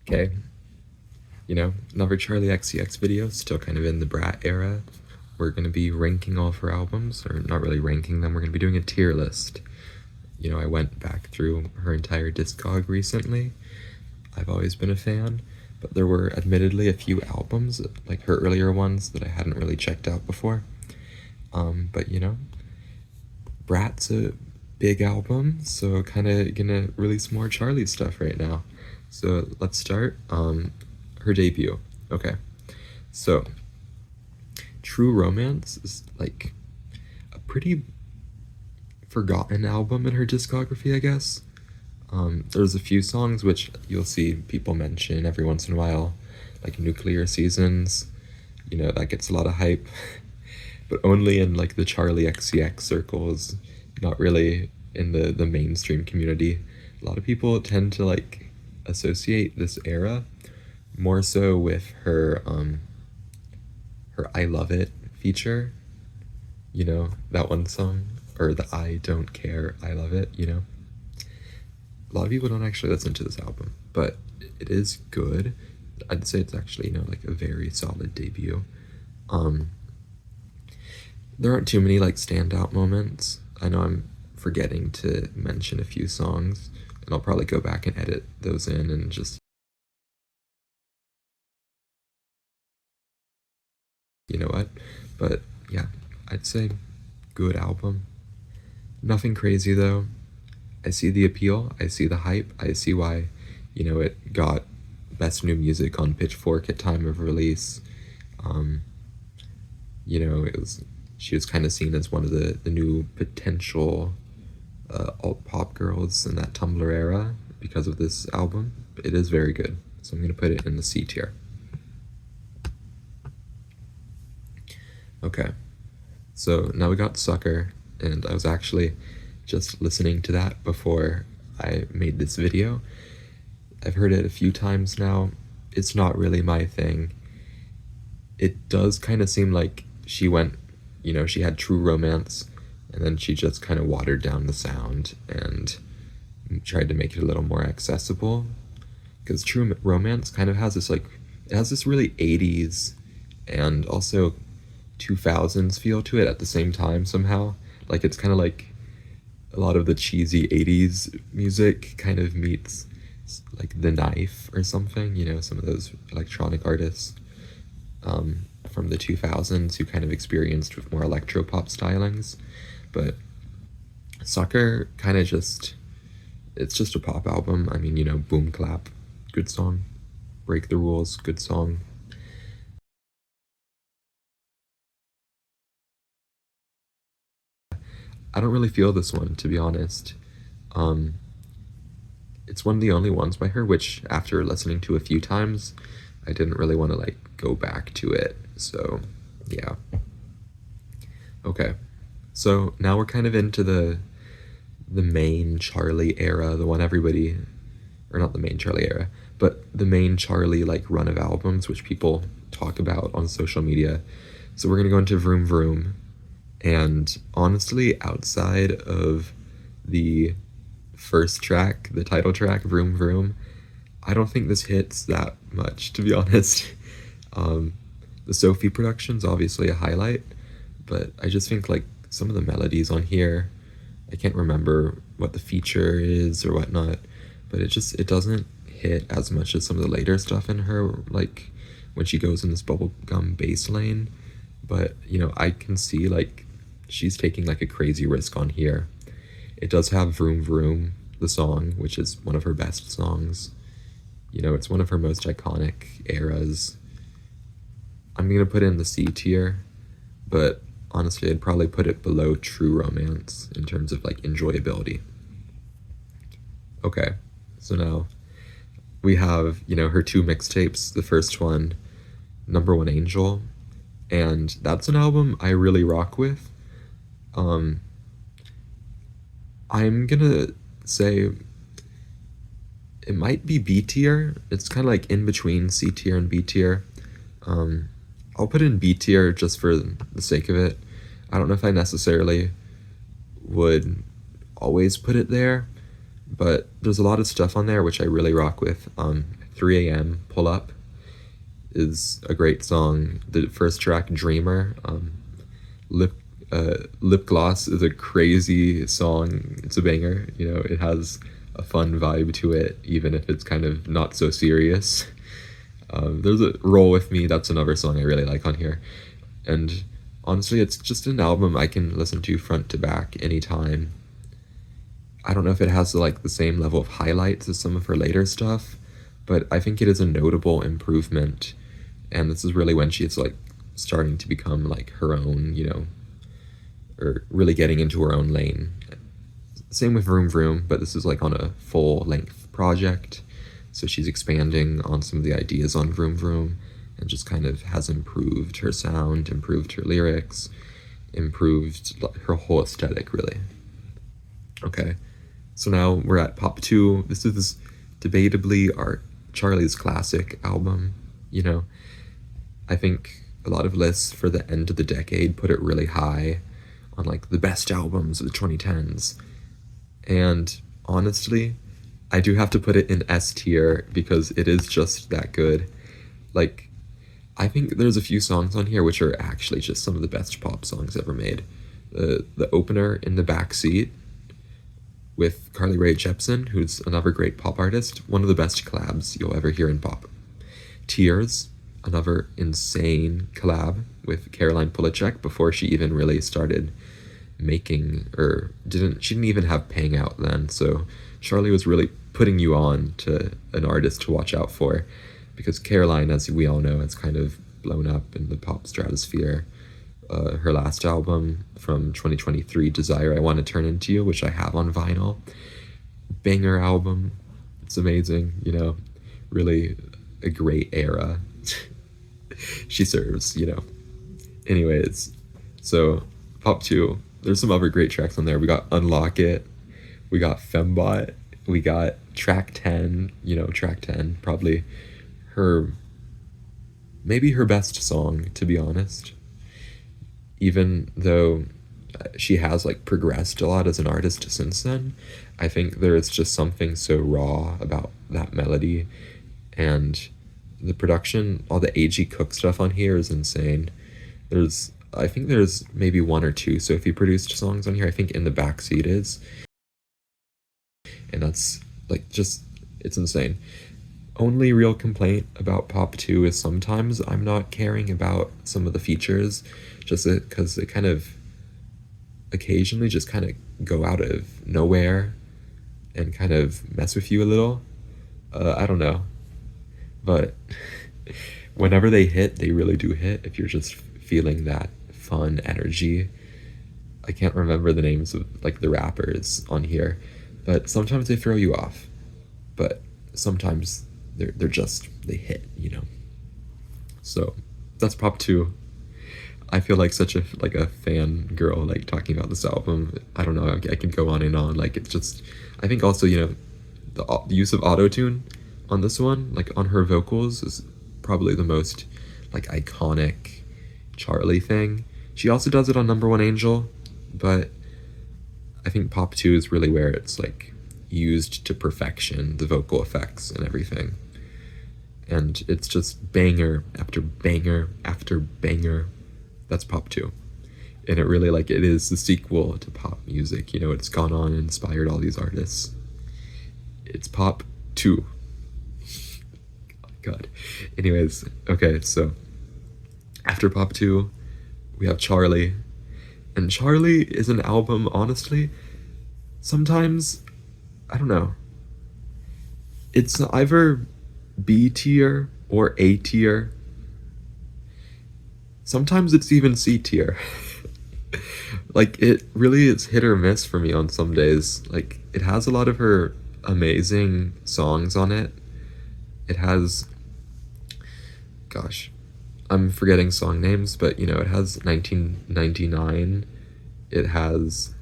Okay, another Charli XCX video, still kind of in the Brat era. We're going to be ranking all of her albums, or not really ranking them, we're going to be doing a tier list. I went back through her entire discog recently. I've always been a fan, but there were admittedly a few albums, like her earlier ones, that I hadn't really checked out before. But Brat's a big album, so kind of gonna release more Charli stuff right now. So let's start. Her debut. Okay, so True Romance is like a pretty forgotten album in her discography, I guess. There's a few songs which you'll see people mention every once in a while, like Nuclear Seasons. That gets a lot of hype, but only in like the Charli XCX circles, not really in the mainstream community. A lot of people tend to like associate this era more so with her I Love It feature. That one song, or the I Don't Care, I Love It. A lot of people don't actually listen to this album, but it is good. I'd say it's actually, like a very solid debut. There aren't too many like standout moments. I know I'm forgetting to mention a few songs, and I'll probably go back and edit those in and just, you know what? But yeah, I'd say good album. Nothing crazy though. I see the appeal, I see the hype, I see why, it got Best New Music on Pitchfork at time of release. She was kind of seen as one of the new potential alt pop girls in that Tumblr era because of this album. It is very good, so I'm gonna put it in the C tier. Okay, so now we got Sucker, and I was actually just listening to that before I made this video. I've heard it a few times now. It's not really my thing. It does kind of seem like she went, she had True Romance, and then she just kind of watered down the sound and tried to make it a little more accessible. Because True Romance kind of has this it has this really 80s and also 2000s feel to it at the same time somehow. Like it's kind of like a lot of the cheesy 80s music kind of meets like The Knife or something, some of those electronic artists from the 2000s who kind of experienced with more electropop stylings. But Sucker kind of it's just a pop album. I mean, Boom Clap, good song. Break the Rules, good song. I don't really feel this one, to be honest. It's one of the only ones by her, which after listening to a few times, I didn't really want to like go back to it. So yeah. Okay. So now we're kind of into the main Charli era, the one everybody, or not the main Charli era, but the main Charli like run of albums, which people talk about on social media. So we're gonna go into Vroom Vroom. And honestly, outside of the first track, the title track, Vroom Vroom, I don't think this hits that much, to be honest. The Sophie production's obviously a highlight, but I just think like some of the melodies on here, I can't remember what the feature is or whatnot, but it doesn't hit as much as some of the later stuff in her, like when she goes in this bubblegum bass lane. But I can see like she's taking like a crazy risk on here. It does have Vroom Vroom, the song, which is one of her best songs. It's one of her most iconic eras. I'm gonna put it in the C tier, but honestly, I'd probably put it below True Romance in terms of like enjoyability. Okay, so now we have, her two mixtapes. The first one, Number One Angel, and that's an album I really rock with. I'm gonna say it might be B tier. It's kind of like in between C tier and B tier. I'll put it in B tier just for the sake of it. I don't know if I necessarily would always put it there, but there's a lot of stuff on there which I really rock with. 3 a.m. Pull Up is a great song. The first track, Dreamer, Lip Lip Gloss is a crazy song. It's a banger. You know, it has a fun vibe to it, even if it's kind of not so serious. There's a Roll With Me, that's another song I really like on here. And honestly, it's just an album I can listen to front to back anytime. I don't know if it has like the same level of highlights as some of her later stuff, but I think it is a notable improvement. And this is really when she's like starting to become like her own, you know, or really getting into her own lane. Same with Vroom Vroom, but this is like on a full length project. So she's expanding on some of the ideas on Vroom Vroom and just kind of has improved her sound, improved her lyrics, improved her whole aesthetic, really. Okay, so now we're at Pop 2. This is debatably Charli's classic album, you know. I think a lot of lists for the end of the decade put it really high on like the best albums of the 2010s. And honestly, I do have to put it in S tier because it is just that good. Like, I think there's a few songs on here which are actually just some of the best pop songs ever made. The opener, In the Backseat, with Carly Rae Jepsen, who's another great pop artist, one of the best collabs you'll ever hear in pop. Tears, another insane collab with Caroline Polachek before she even really started making, she didn't even have Paying Out then, so Charli was really putting you on to an artist to watch out for, because Caroline, as we all know, has kind of blown up in the pop stratosphere. Her last album from 2023, Desire I Want to Turn Into You, which I have on vinyl, banger album. It's amazing, you know, really a great era she serves, you know. Anyways, so Pop 2, there's some other great tracks on there. We got Unlock It, we got Fembot, we got track 10, you know, track 10, probably maybe her best song, to be honest. Even though she has like progressed a lot as an artist since then, I think there is just something so raw about that melody, and the production, all the A.G. Cook stuff on here is insane. I think there's maybe one or two Sophie produced songs on here. I think In the Backseat is, and that's like it's insane. Only real complaint about Pop 2 is sometimes I'm not caring about some of the features, just because it kind of occasionally just kind of go out of nowhere and kind of mess with you a little. I don't know, but whenever they hit, they really do hit. If you're just feeling that fun energy, I can't remember the names of like the rappers on here, but sometimes they throw you off, but sometimes they hit, you know. So that's Pop 2. I feel like such a fan girl, like talking about this album. I don't know, I can go on and on. Like, it's just, I think also, you know, the use of auto-tune on this one, like on her vocals, is probably the most like iconic Charli thing. She also does it on Number One Angel, but I think Pop 2 is really where it's like used to perfection, the vocal effects and everything. And it's just banger after banger after banger. That's Pop 2. And it really, like, it is the sequel to pop music. You know, it's gone on and inspired all these artists. It's Pop 2. Oh, God. Anyways, okay, so after Pop 2, we have Charli. And Charli is an album, honestly, sometimes, I don't know, it's either B tier or A tier. Sometimes it's even C tier. Like, it really is hit or miss for me on some days. Like, it has a lot of her amazing songs on it. It has, gosh, I'm forgetting song names, but, you know, it has 1999. It has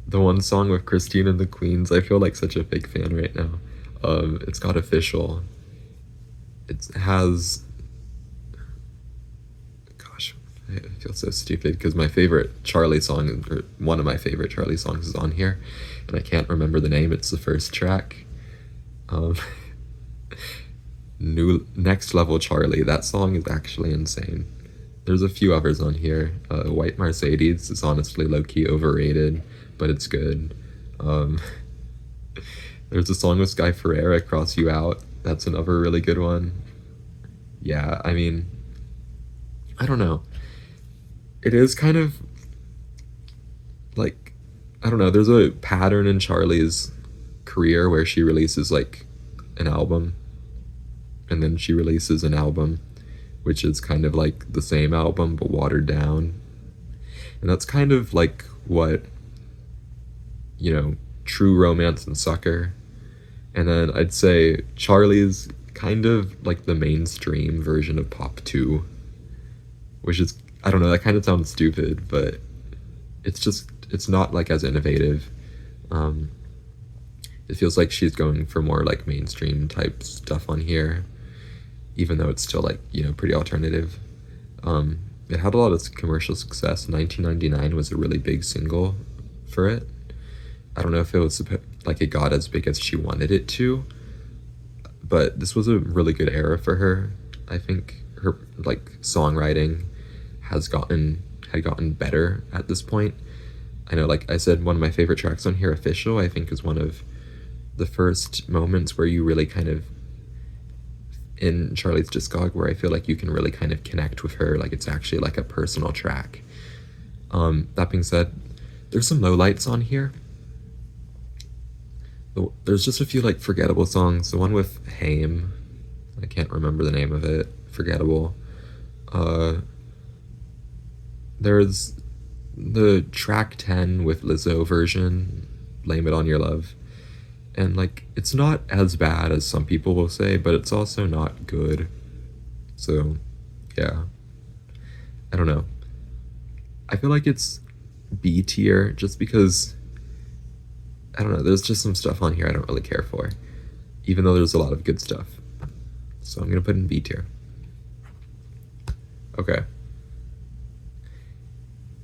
the one song with Christine and the Queens. I feel like such a big fan right now. It's got Official. It has, gosh, I feel so stupid because my favorite Charli song, or one of my favorite Charli songs, is on here, and I can't remember the name. It's the first track. New Next Level Charli. That song is actually insane. There's a few others on here. White Mercedes is honestly low-key overrated, but it's good. Um, there's a song with Sky Ferreira, Cross You Out. That's another really good one. Yeah, I mean, I don't know. It is kind of like, I don't know, there's a pattern in Charli's career where she releases like an album and then she releases an album which is kind of like the same album but watered down. And that's kind of like what, True Romance and Sucker. And then I'd say Charli's kind of like the mainstream version of Pop 2, which is, I don't know, that kind of sounds stupid, but it's not like as innovative. It feels like she's going for more like mainstream type stuff on here, even though it's still like, pretty alternative. It had a lot of commercial success. 1999 was a really big single for it. I don't know if it was like it got as big as she wanted it to, but this was a really good era for her. I think her like songwriting had gotten better at this point. I know, like I said, one of my favorite tracks on here, Official, I think is one of the first moments where you really kind of, in Charli's discog, where I feel like you can really kind of connect with her, like it's actually like a personal track. That being said, there's some lowlights on here. There's just a few like forgettable songs. The one with Haim, I can't remember the name of it, forgettable. There's the track 10 with Lizzo version, Blame It On Your Love. And like, it's not as bad as some people will say, but it's also not good. So, yeah. I don't know. I feel like it's B tier just because, I don't know, there's just some stuff on here I don't really care for, even though there's a lot of good stuff. So I'm gonna put in B tier. Okay.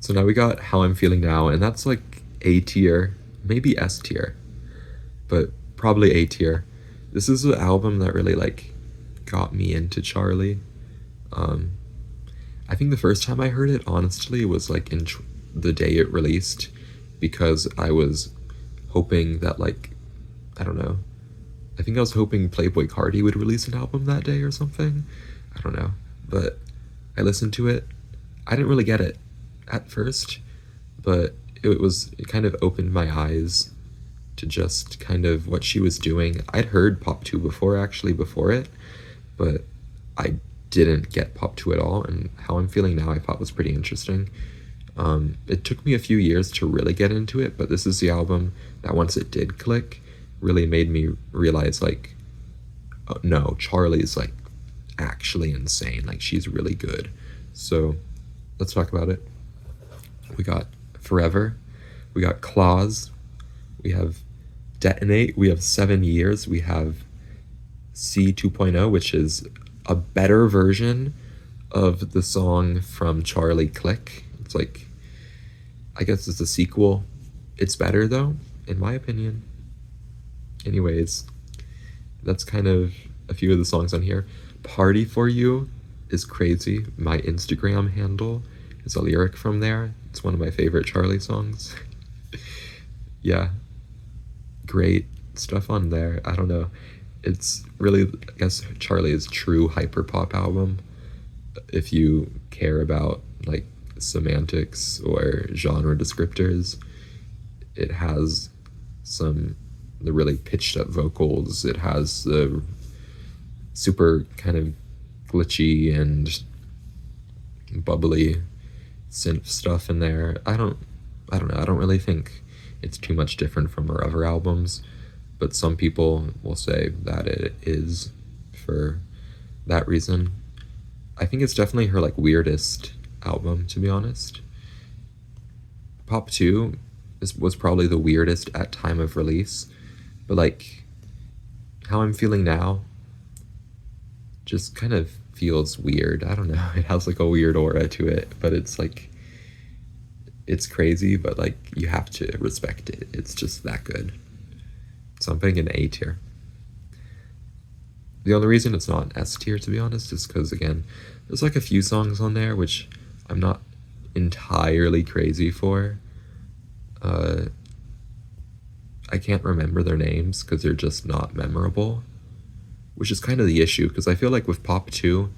So now we got How I'm Feeling Now, and that's like A tier, maybe S tier, but probably A tier. This is an album that really like got me into Charli. I think the first time I heard it, honestly, was like in the day it released, because I was hoping that like, I don't know, I think I was hoping Playboi Carti would release an album that day or something. I don't know, but I listened to it. I didn't really get it at first, but it kind of opened my eyes to just kind of what she was doing. I'd heard Pop 2 before it, but I didn't get Pop 2 at all, and How I'm Feeling Now I thought was pretty interesting. It took me a few years to really get into it, but this is the album that once it did click, really made me realize like, oh, no, Charli's like actually insane. Like, she's really good. So let's talk about it. We got Forever, we got Claws, we have Detonate, we have 7 Years, we have C 2.0, which is a better version of the song from Charli Click. It's like, I guess it's a sequel. It's better though, in my opinion. Anyways, that's kind of a few of the songs on here. Party For You is crazy. My Instagram handle is a lyric from there. It's one of my favorite Charli songs. Yeah, great stuff on there. I don't know. It's really, I guess, Charli's true hyperpop album. If you care about like semantics or genre descriptors, it has the really pitched up vocals. It has the super kind of glitchy and bubbly synth stuff in there. I don't know. I don't really think it's too much different from her other albums, but some people will say that it is for that reason. I think it's definitely her like weirdest album, to be honest. Pop 2 was probably the weirdest at time of release, but like How I'm Feeling Now just kind of feels weird. I don't know. It has like a weird aura to it, but it's like, it's crazy, but like you have to respect it. It's just that good. So I'm putting an A tier. The only reason it's not S tier, to be honest, is because, again, there's like a few songs on there which I'm not entirely crazy for. I can't remember their names because they're just not memorable, which is kind of the issue, because I feel like with Pop 2,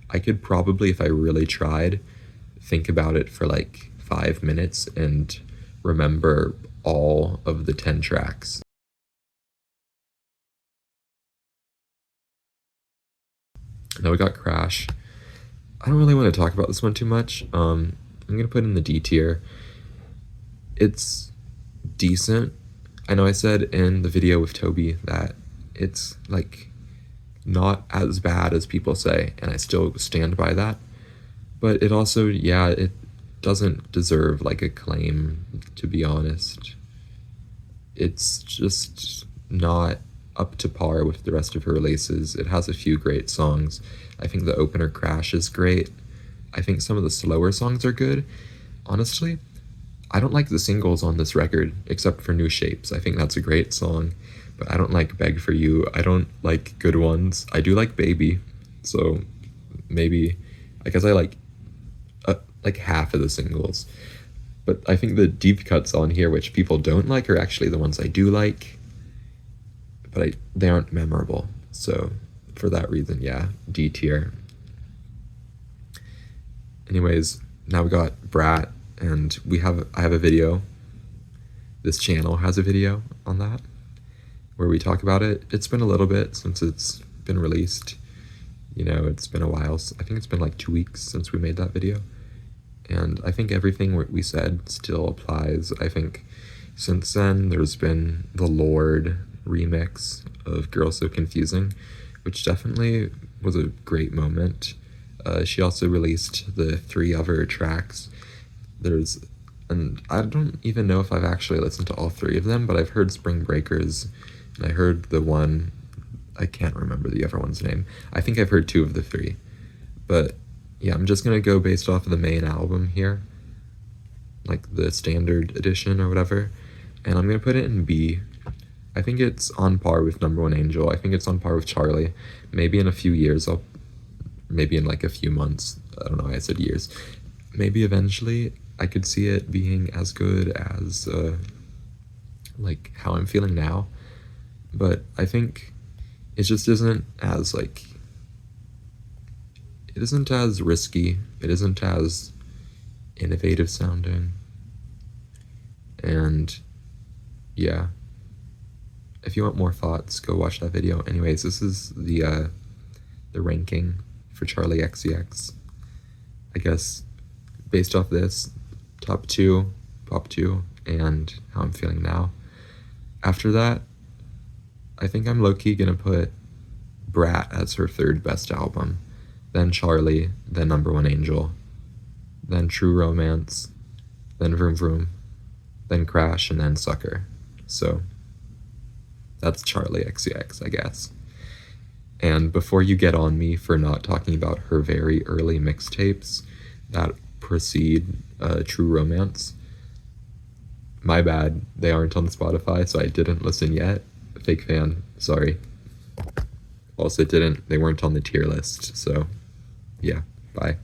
I could probably, if I really tried, think about it for like 5 minutes and remember all of the 10 tracks. Now we got Crash. I don't really want to talk about this one too much. I'm gonna put in the D tier. It's decent. I know I said in the video with Toby that it's like not as bad as people say, and I still stand by that. But it also, yeah, it doesn't deserve like a claim, to be honest. It's just not up to par with the rest of her releases. It has a few great songs. I think the opener Crash is great. I think some of the slower songs are good. Honestly, I don't like the singles on this record, except for New Shapes. I think that's a great song, but I don't like Beg For You. I don't like Good Ones. I do like Baby, so maybe, I guess I like half of the singles. But I think the deep cuts on here, which people don't like, are actually the ones I do like, but they aren't memorable. So for that reason, yeah, D tier. Anyways, now we got Brat, and I have a video. This channel has a video on that where we talk about it. It's been a little bit since it's been released. You know, it's been a while. I think it's been like 2 weeks since we made that video. And I think everything we said still applies. I think since then there's been the Lorde remix of Girl So Confusing, which definitely was a great moment. She also released the 3 other tracks. And I don't even know if I've actually listened to all 3 of them, but I've heard Spring Breakers, and I heard the one, I can't remember the other one's name. I think I've heard 2 of the 3. But yeah, I'm just gonna go based off of the main album here, like the standard edition or whatever, and I'm gonna put it in B. I think it's on par with Number One Angel. I think it's on par with Charli. Maybe in a few years, maybe in like a few months, I don't know why I said years, maybe eventually I could see it being as good as like How I'm Feeling Now. But I think it just isn't as like, it isn't as risky, it isn't as innovative sounding, and yeah, if you want more thoughts, go watch that video. Anyways, this is the ranking for Charli XCX. I guess based off this, top 2, Pop 2, and How I'm Feeling Now. After that, I think I'm low-key gonna put Brat as her 3rd best album, then Charli, then Number One Angel, then True Romance, then Vroom Vroom, then Crash, and then Sucker. So that's Charli XCX, I guess. And before you get on me for not talking about her very early mixtapes that precede True Romance, my bad, they aren't on Spotify, so I didn't listen yet. Fake fan, sorry. Also they weren't on the tier list, so yeah, bye.